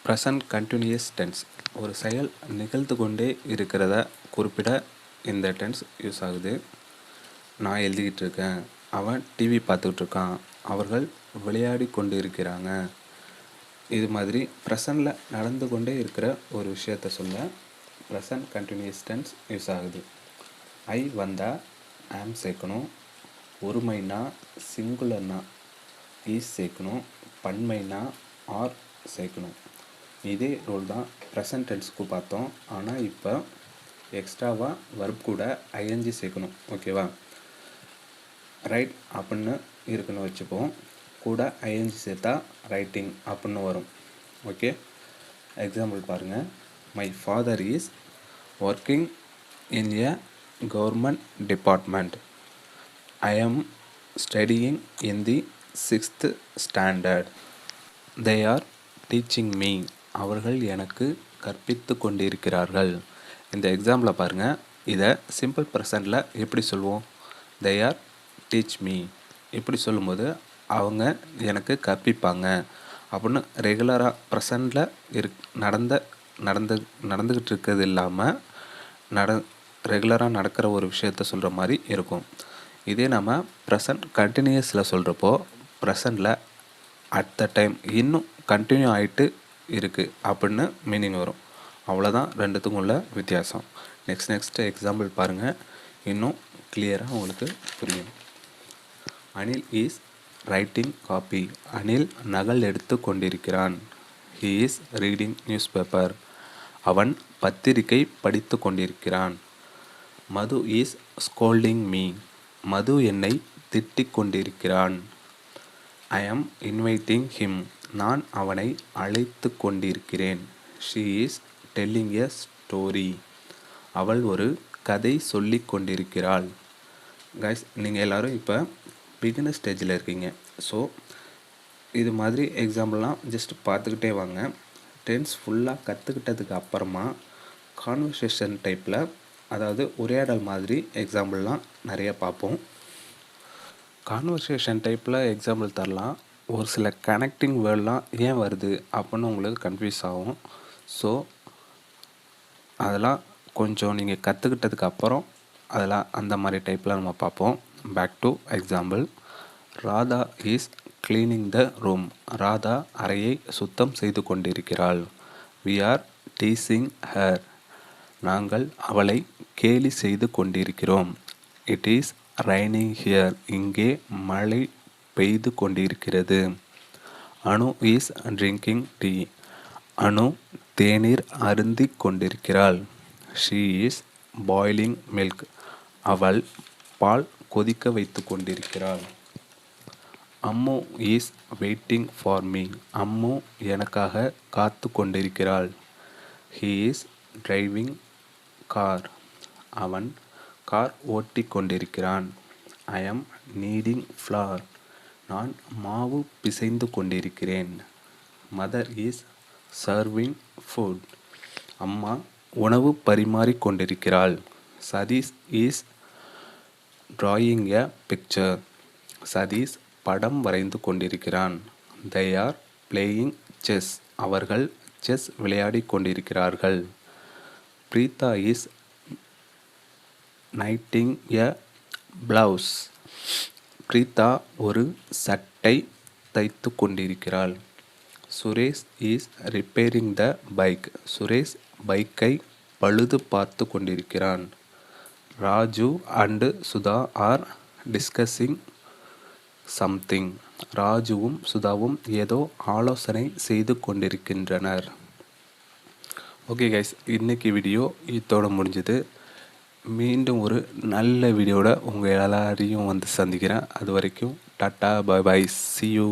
Present continuous tense ஒரு செயல் நிகழ்ந்து கொண்டே இருக்கிறத குறிப்பிட இந்த டென்ஸ் யூஸ் ஆகுது. நான் எழுதிக்கிட்டு இருக்கேன், அவன் டிவி பார்த்துக்கிட்டு இருக்கான், அவர்கள் விளையாடி கொண்டு இருக்கிறாங்க. இது மாதிரி ப்ரெசண்டில் நடந்து கொண்டே இருக்கிற ஒரு விஷயத்த சொல்ல ப்ரெசன்ட் கண்டினியூஸ் டென்ஸ் யூஸ் ஆகுது. ஐ வந்தால் ஆம் சேர்க்கணும், ஒருமைனா சிங்குலர்னா ஈஸ் சேர்க்கணும், பன்மைனா ஆர் சேர்க்கணும். இதே ரோல் தான் ப்ரெசன்ட் டென்ஸ்க்கு பார்த்தோம். ஆனால் இப்போ எக்ஸ்ட்ராவாக வர்ப் கூட ஐஎன்ஜி சேர்க்கணும். ஓகேவா? ரைட் அப்படின்னு இருக்குன்னு வச்சுப்போம், கூட ஐஎன்ஜி சேர்த்தா ரைட்டிங் அப்படின்னு வரும். ஓகே, எக்ஸாம்பிள் பாருங்கள். My father is working in a government department. I am studying in the 6th standard. They are teaching me. அவர்கள் எனக்கு கற்பித்து கொண்டிருக்கிறார்கள். இந்த எக்ஸாம்பிளை பாருங்கள். இதை சிம்பிள் ப்ரெசண்டில் எப்படி சொல்லுவோம்? They are teach me. இப்படி சொல்லும்போது அவங்க எனக்கு கற்பிப்பாங்க அப்படின்னு ரெகுலராக ப்ரெசண்டில் நடந்துக்கிட்டு இருக்கிறது இல்லாமல் ரெகுலராக நடக்கிற ஒரு விஷயத்த சொல்கிற மாதிரி இருக்கும். இதே நம்ம ப்ரெசன்ட் கண்டினியூஸில் சொல்கிறப்போ ப்ரெசண்டில் அட் த டைம் இன்னும் கண்டினியூ ஆகிட்டு இருக்குது அப்படின்னு மீனிங் வரும். அவ்வளோதான் ரெண்டுத்துக்கும் உள்ள வித்தியாசம். நெக்ஸ்ட் எக்ஸாம்பிள் பாருங்கள், இன்னும் கிளியராக உங்களுக்கு புரியும். Anil is writing copy. Anil நகல் எடுத்து கொண்டிருக்கிறான். He is reading newspaper. அவன் பத்திரிகை படித்து கொண்டிருக்கிறான். Madhu is scolding me. Madhu என்னை திட்டிக் கொண்டிருக்கிறான். ஐ ஆம் இன்வைட்டிங் ஹிம். நான் அவனை அழைத்து கொண்டிருக்கிறேன். She is telling a story. அவள் ஒரு கதை சொல்லி கொண்டிருக்கிறாள். கைஸ், நீங்கள் எல்லோரும் இப்போ பிகினர் ஸ்டேஜில் இருக்கீங்க. ஸோ இது மாதிரி எக்ஸாம்பிள்லாம் ஜஸ்ட் பார்த்துக்கிட்டே வாங்க. டென்ஸ் ஃபுல்லாக கற்றுக்கிட்டதுக்கு அப்புறமா கான்வர்சேஷன் டைப்பில், அதாவது உரையாடல் மாதிரி எக்ஸாம்பிள்லாம் நிறைய பார்ப்போம். கான்வர்சேஷன் டைப்பில் எக்ஸாம்பிள் தரலாம். ஒரு சில கனெக்டிங் வேர்ட்லாம் ஏன் வருது அப்படின்னு உங்களுக்கு கன்ஃபியூஸ் ஆகும். ஸோ அதெல்லாம் கொஞ்சம் நீங்கள் கற்றுக்கிட்டதுக்கு அப்புறம் அதெல்லாம் அந்த மாதிரி டைப்பில் நம்ம பார்ப்போம். Back to example. Radha is cleaning the room. Radha அறையை சுத்தம் செய்து கொண்டிருக்கிறாள். We are teasing her. நாங்கள் அவளை கேலி செய்து கொண்டிருக்கிறோம். It is raining here. இங்கே மழை பெய்து கொண்டிருக்கிறது. Anu is drinking tea. Anu தேநீர் அருந்தி கொண்டிருக்கிறாள். She is boiling milk. அவள் பால் கொதிக்க வைத்து கொண்டிருக்கிறாள். Ammu is waiting for me. Ammu எனக்காக காத்து கொண்டிருக்கிறாள். He is driving car. அவன் கார் ஓட்டி கொண்டிருக்கிறான். ஐ ஆம் நீடிங் ஃப்ளார். நான் மாவு பிசைந்து கொண்டிருக்கிறேன். Mother is serving food. அம்மா உணவு பரிமாறி கொண்டிருக்கிறாள். Satish is drawing a picture. Satish படம் வரைந்து கொண்டிருக்கிறான். They are playing chess. அவர்கள் செஸ் விளையாடி கொண்டிருக்கிறார்கள். Preetha is knitting a blouse. Preetha ஒரு சட்டை தைத்து கொண்டிருக்கிறாள். Suresh is repairing the bike. Suresh பைக்கை பழுது பார்த்து கொண்டிருக்கிறான். Raju and Sudha are discussing something. ராஜுவும் சுதாவும் ஏதோ ஆலோசனை செய்து கொண்டிருக்கின்றனர். ஓகே கைஸ், இன்றைக்கி வீடியோ இதோடு முடிஞ்சது. மீண்டும் ஒரு நல்ல வீடியோட உங்கள் எல்லாரையும் வந்து சந்திக்கிறேன். அது வரைக்கும் tata, bye bye, see you.